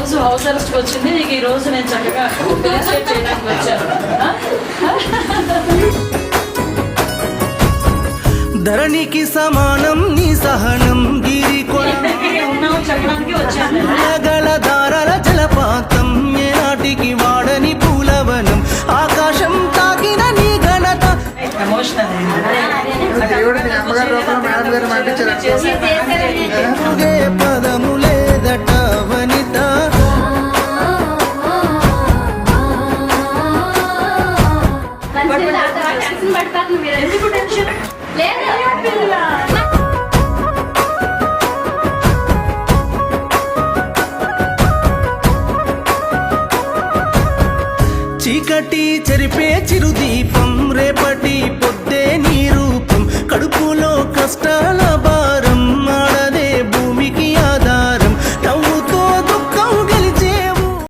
House arrest వచ్చింది నీకు. ఈ రోజు నేను చక్కగా ఫెలిసిటేట్ చేయడానికి వచ్చాను. ధరణికి సమానం నీ సహనం గిరి ఉన్నావు చెప్పడానికి వచ్చాను. గల దారాల జలపాతం ఏనాటికి వాడని పూలవనం ఆకాశం తాకిన నీ ఘనత. ఎమోషనల్ పదము లేదట వనిత. ఎందుకు టెన్షన్? చీకటి చెరిపే చిరుదీపం రేపటి